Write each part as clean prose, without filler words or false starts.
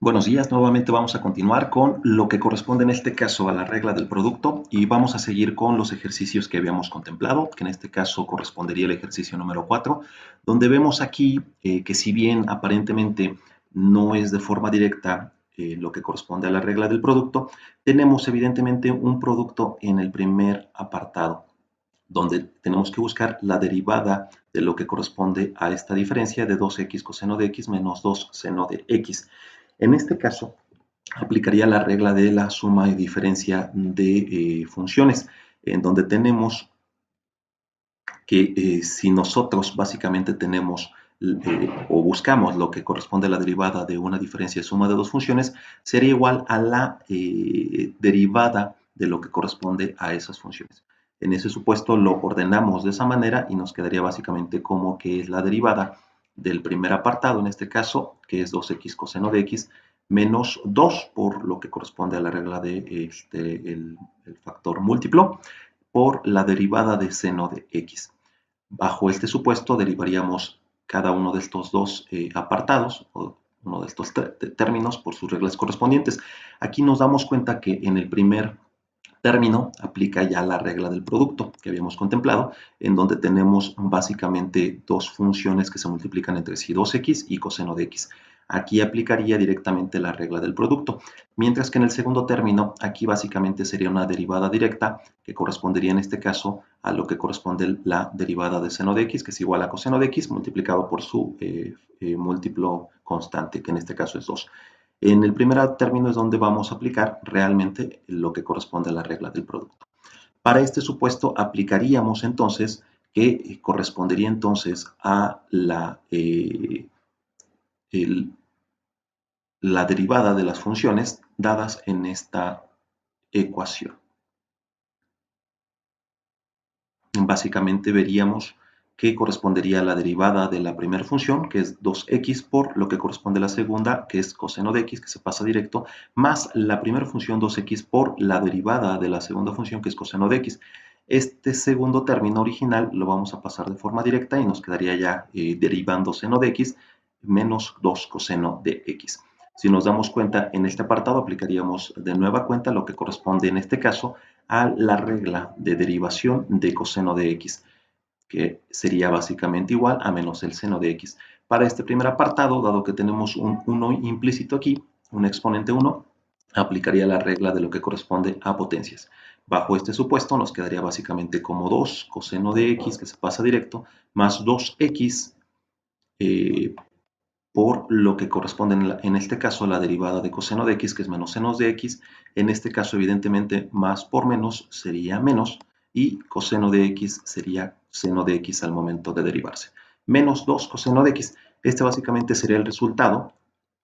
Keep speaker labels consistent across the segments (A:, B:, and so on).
A: Buenos días, nuevamente vamos a continuar con lo que corresponde en este caso a la regla del producto y vamos a seguir con los ejercicios que habíamos contemplado, que en este caso correspondería el ejercicio número 4, donde vemos aquí que si bien aparentemente no es de forma directa lo que corresponde a la regla del producto, tenemos evidentemente un producto en el primer apartado, donde tenemos que buscar la derivada de lo que corresponde a esta diferencia de 2x coseno de x menos 2 seno de x. En este caso, aplicaría la regla de la suma y diferencia de funciones, en donde tenemos que si nosotros básicamente tenemos o buscamos lo que corresponde a la derivada de una diferencia de suma de dos funciones, sería igual a la derivada de lo que corresponde a esas funciones. En ese supuesto lo ordenamos de esa manera y nos quedaría básicamente como que es la derivada del primer apartado, en este caso, que es 2x coseno de x, menos 2 por lo que corresponde a la regla de el factor múltiplo, por la derivada de seno de x. Bajo este supuesto derivaríamos cada uno de estos dos apartados, o uno de estos términos por sus reglas correspondientes. Aquí nos damos cuenta que en el primer término aplica ya la regla del producto que habíamos contemplado, en donde tenemos básicamente dos funciones que se multiplican entre sí, 2x y coseno de x. Aquí aplicaría directamente la regla del producto, mientras que en el segundo término, aquí básicamente sería una derivada directa que correspondería en este caso a lo que corresponde la derivada de seno de x, que es igual a coseno de x multiplicado por su múltiplo constante, que en este caso es 2. En el primer término es donde vamos a aplicar realmente lo que corresponde a la regla del producto. Para este supuesto aplicaríamos entonces que correspondería entonces a la derivada de las funciones dadas en esta ecuación. Básicamente veríamos que correspondería a la derivada de la primera función, que es 2x, por lo que corresponde a la segunda, que es coseno de x, que se pasa directo, más la primera función 2x por la derivada de la segunda función, que es coseno de x. Este segundo término original lo vamos a pasar de forma directa y nos quedaría ya derivando seno de x menos 2 coseno de x. Si nos damos cuenta, en este apartado aplicaríamos de nueva cuenta lo que corresponde en este caso a la regla de derivación de coseno de x, que sería básicamente igual a menos el seno de x. Para este primer apartado, dado que tenemos un 1 implícito aquí, un exponente 1, aplicaría la regla de lo que corresponde a potencias. Bajo este supuesto nos quedaría básicamente como 2 coseno de x, que se pasa directo, más 2x por lo que corresponde en este caso a la derivada de coseno de x, que es menos seno de x. En este caso, evidentemente, más por menos sería menos, y coseno de x sería seno de x al momento de derivarse. Menos 2 coseno de x. Este básicamente sería el resultado,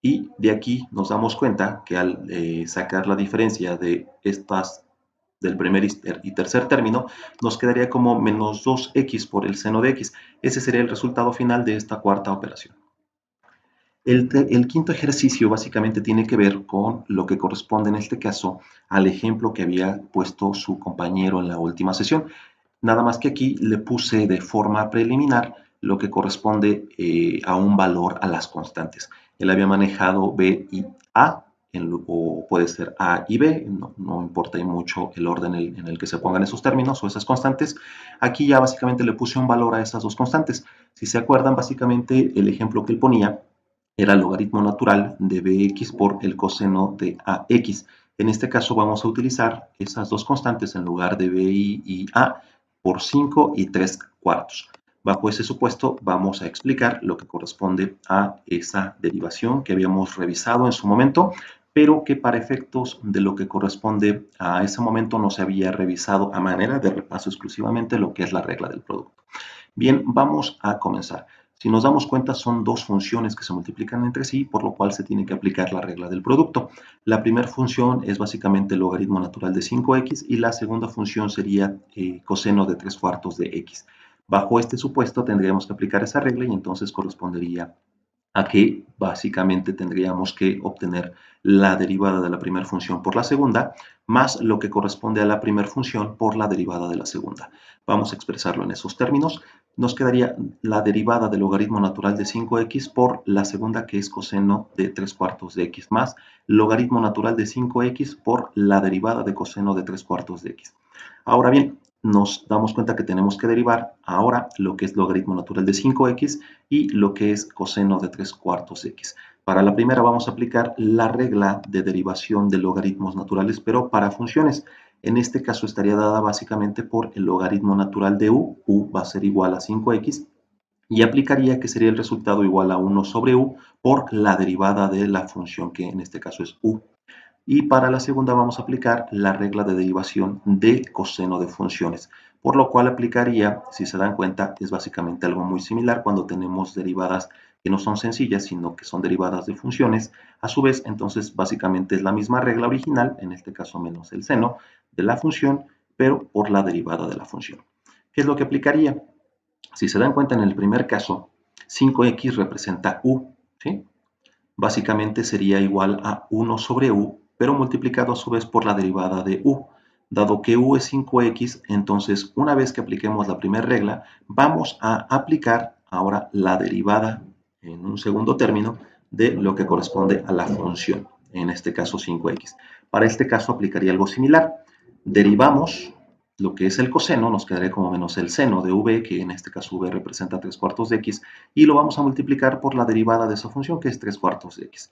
A: y de aquí nos damos cuenta que al sacar la diferencia de estas del primer y tercer término, nos quedaría como menos 2x por el seno de x. Ese sería el resultado final de esta cuarta operación. El quinto ejercicio básicamente tiene que ver con lo que corresponde en este caso al ejemplo que había puesto su compañero en la última sesión. Nada más que aquí le puse de forma preliminar lo que corresponde a un valor a las constantes. Él había manejado B y A, o puede ser A y B, no importa mucho el orden en el que se pongan esos términos o esas constantes. Aquí ya básicamente le puse un valor a esas dos constantes. Si se acuerdan, básicamente el ejemplo que él ponía era el logaritmo natural de bx por el coseno de ax. En este caso vamos a utilizar esas dos constantes en lugar de bi y a por 5 y 3 cuartos. Bajo ese supuesto vamos a explicar lo que corresponde a esa derivación que habíamos revisado en su momento, pero que para efectos de lo que corresponde a ese momento no se había revisado a manera de repaso exclusivamente lo que es la regla del producto. Bien, vamos a comenzar. Si nos damos cuenta, son dos funciones que se multiplican entre sí, por lo cual se tiene que aplicar la regla del producto. La primera función es básicamente el logaritmo natural de 5x y la segunda función sería coseno de 3 cuartos de x. Bajo este supuesto tendríamos que aplicar esa regla y entonces correspondería a que básicamente tendríamos que obtener la derivada de la primera función por la segunda, más lo que corresponde a la primera función por la derivada de la segunda. Vamos a expresarlo en esos términos. Nos quedaría la derivada del logaritmo natural de 5x por la segunda, que es coseno de 3/4 de x, más logaritmo natural de 5x por la derivada de coseno de 3/4 de x. Ahora bien, nos damos cuenta que tenemos que derivar ahora lo que es logaritmo natural de 5x y lo que es coseno de 3/4 x. Para la primera vamos a aplicar la regla de derivación de logaritmos naturales, pero para funciones. En este caso estaría dada básicamente por el logaritmo natural de u va a ser igual a 5x, y aplicaría que sería el resultado igual a 1 sobre u por la derivada de la función que en este caso es u. Y para la segunda vamos a aplicar la regla de derivación de coseno de funciones, por lo cual aplicaría, si se dan cuenta, es básicamente algo muy similar cuando tenemos derivadas que no son sencillas, sino que son derivadas de funciones. A su vez, entonces, básicamente es la misma regla original, en este caso menos el seno de la función, pero por la derivada de la función. ¿Qué es lo que aplicaría? Si se dan cuenta en el primer caso, 5x representa u, ¿sí? Básicamente sería igual a 1 sobre u, pero multiplicado a su vez por la derivada de u. Dado que u es 5x, entonces una vez que apliquemos la primera regla, vamos a aplicar ahora la derivada en un segundo término de lo que corresponde a la función, en este caso 5x. Para este caso aplicaría algo similar. Derivamos lo que es el coseno, nos quedaría como menos el seno de v, que en este caso v representa 3/4 de x, y lo vamos a multiplicar por la derivada de esa función, que es 3/4 de x.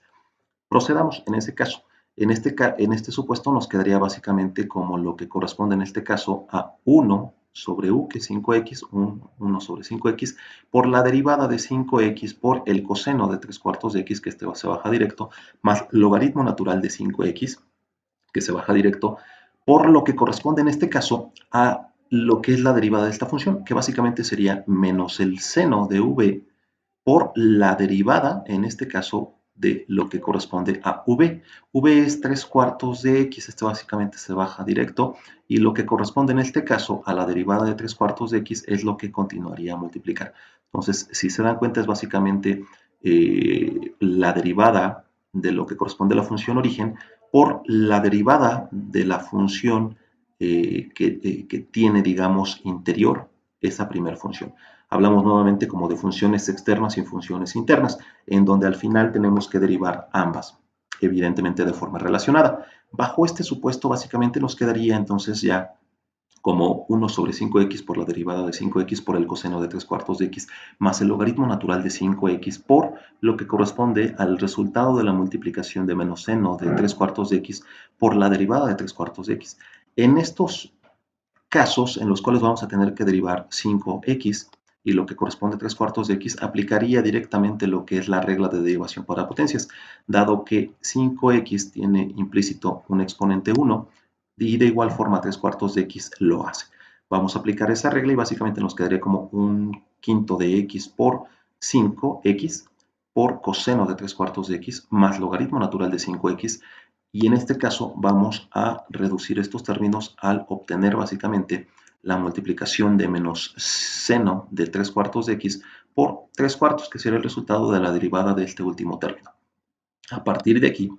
A: Procedamos en ese caso. En este supuesto nos quedaría básicamente como lo que corresponde en este caso a 1 sobre u, que es 5x, 1 sobre 5x, por la derivada de 5x por el coseno de 3/4 de x, que este se baja directo, más logaritmo natural de 5x, que se baja directo, por lo que corresponde en este caso a lo que es la derivada de esta función, que básicamente sería menos el seno de v por la derivada, en este caso, de lo que corresponde a v. v es 3/4 de x, este básicamente se baja directo, y lo que corresponde en este caso a la derivada de 3/4 de x es lo que continuaría a multiplicar. Entonces, si se dan cuenta, es básicamente la derivada de lo que corresponde a la función origen por la derivada de la función que tiene, digamos, interior esa primera función. Hablamos nuevamente como de funciones externas y funciones internas, en donde al final tenemos que derivar ambas, evidentemente de forma relacionada. Bajo este supuesto, básicamente nos quedaría entonces ya como 1 sobre 5x por la derivada de 5x por el coseno de 3/4 de x, más el logaritmo natural de 5x por lo que corresponde al resultado de la multiplicación de menos seno de 3/4 de x por la derivada de 3/4 de x. En estos casos en los cuales vamos a tener que derivar 5x y lo que corresponde a 3/4 de x, aplicaría directamente lo que es la regla de derivación para potencias, dado que 5x tiene implícito un exponente 1 y de igual forma 3/4 de x lo hace. Vamos a aplicar esa regla y básicamente nos quedaría como 1/5 de x por 5x por coseno de 3/4 de x más logaritmo natural de 5x, y en este caso vamos a reducir estos términos al obtener básicamente la multiplicación de menos seno de 3/4 de x por 3/4, que sería el resultado de la derivada de este último término. A partir de aquí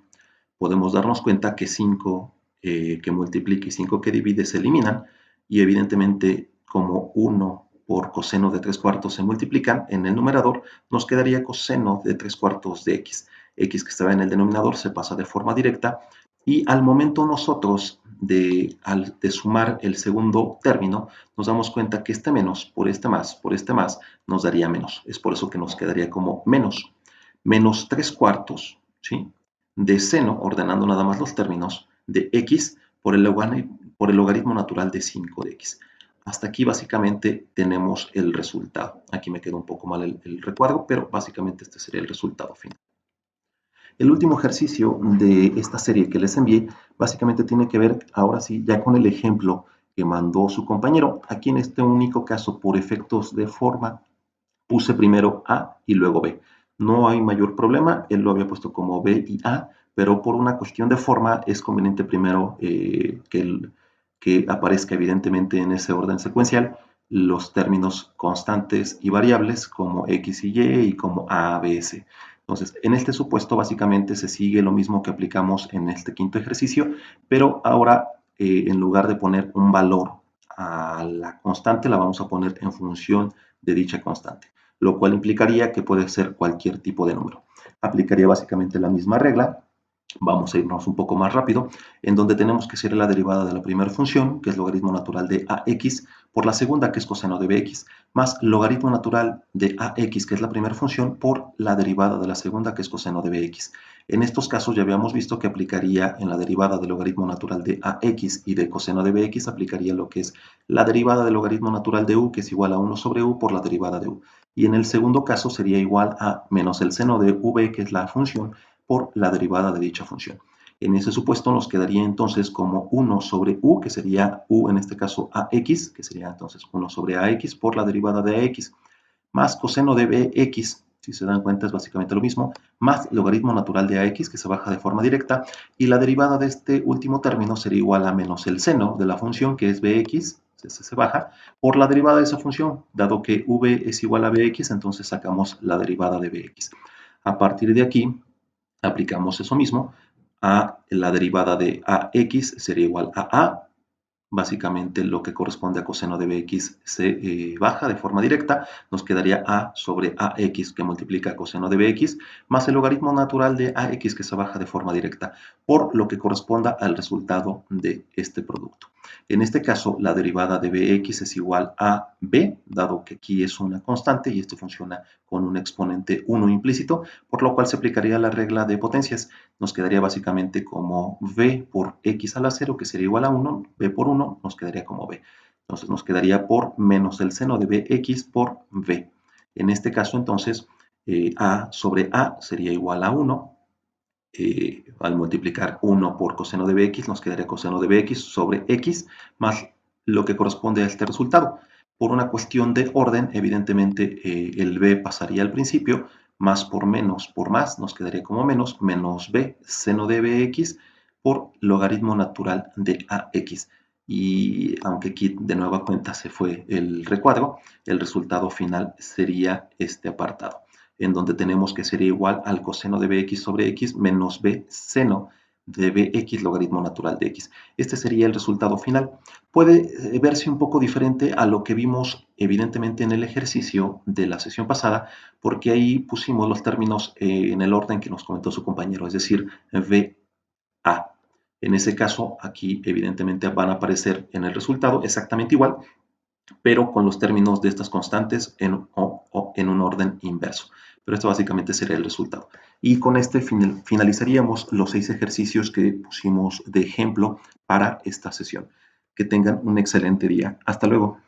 A: podemos darnos cuenta que 5 que multiplica y 5 que divide se eliminan, y evidentemente como 1 por coseno de 3/4 se multiplican en el numerador, nos quedaría coseno de 3/4 de x. X que estaba en el denominador se pasa de forma directa, y al momento nosotros de sumar el segundo término, nos damos cuenta que este menos por este más, nos daría menos. Es por eso que nos quedaría como menos 3/4, ¿sí? De seno, ordenando nada más los términos, de x por el logaritmo natural de 5 de x. Hasta aquí básicamente tenemos el resultado. Aquí me quedó un poco mal el recuadro, pero básicamente este sería el resultado final. El último ejercicio de esta serie que les envié básicamente tiene que ver, ahora sí, ya con el ejemplo que mandó su compañero. Aquí en este único caso, por efectos de forma, puse primero A y luego B. No hay mayor problema, él lo había puesto como B y A, pero por una cuestión de forma es conveniente primero que aparezca evidentemente en ese orden secuencial los términos constantes y variables como X y Y y como A, B, C. Entonces, en este supuesto básicamente se sigue lo mismo que aplicamos en este quinto ejercicio, pero ahora en lugar de poner un valor a la constante, la vamos a poner en función de dicha constante, lo cual implicaría que puede ser cualquier tipo de número. Aplicaría básicamente la misma regla. Vamos a irnos un poco más rápido, en donde tenemos que hacer la derivada de la primera función, que es logaritmo natural de ax, por la segunda, que es coseno de bx, más logaritmo natural de ax, que es la primera función, por la derivada de la segunda, que es coseno de bx. En estos casos ya habíamos visto que aplicaría en la derivada del logaritmo natural de ax y de coseno de bx, aplicaría lo que es la derivada del logaritmo natural de u, que es igual a 1 sobre u por la derivada de u. Y en el segundo caso sería igual a menos el seno de v, que es la función, por la derivada de dicha función. En ese supuesto nos quedaría entonces como 1 sobre u, que sería u en este caso ax, que sería entonces 1 sobre ax por la derivada de ax, más coseno de bx, si se dan cuenta es básicamente lo mismo, más logaritmo natural de ax, que se baja de forma directa, y la derivada de este último término sería igual a menos el seno de la función, que es bx, se baja, por la derivada de esa función. Dado que v es igual a bx, entonces sacamos la derivada de bx. A partir de aquí, aplicamos eso mismo a la derivada de ax, sería igual a, básicamente lo que corresponde a coseno de bx se baja de forma directa, nos quedaría a sobre ax que multiplica coseno de bx, más el logaritmo natural de ax que se baja de forma directa, por lo que corresponda al resultado de este producto. En este caso, la derivada de bx es igual a b, dado que aquí es una constante y esto funciona con un exponente 1 implícito, por lo cual se aplicaría la regla de potencias. Nos quedaría básicamente como v por x a la 0, que sería igual a 1, b por 1 nos quedaría como b. Entonces nos quedaría por menos el seno de bx por v. En este caso, entonces, a sobre a sería igual a 1. Al multiplicar 1 por coseno de bx, nos quedaría coseno de bx sobre x, más lo que corresponde a este resultado. Por una cuestión de orden, evidentemente el b pasaría al principio, más por menos por más, nos quedaría como menos b seno de bx por logaritmo natural de ax. Y aunque aquí de nueva cuenta se fue el recuadro, el resultado final sería este apartado, en donde tenemos que sería igual al coseno de bx sobre x menos b seno de bx logaritmo natural de x. Este sería el resultado final. Puede verse un poco diferente a lo que vimos evidentemente en el ejercicio de la sesión pasada, porque ahí pusimos los términos en el orden que nos comentó su compañero, es decir, VA. En ese caso, aquí evidentemente van a aparecer en el resultado exactamente igual, pero con los términos de estas constantes en un orden inverso. Pero esto básicamente sería el resultado. Y con este finalizaríamos los 6 ejercicios que pusimos de ejemplo para esta sesión. Que tengan un excelente día. Hasta luego.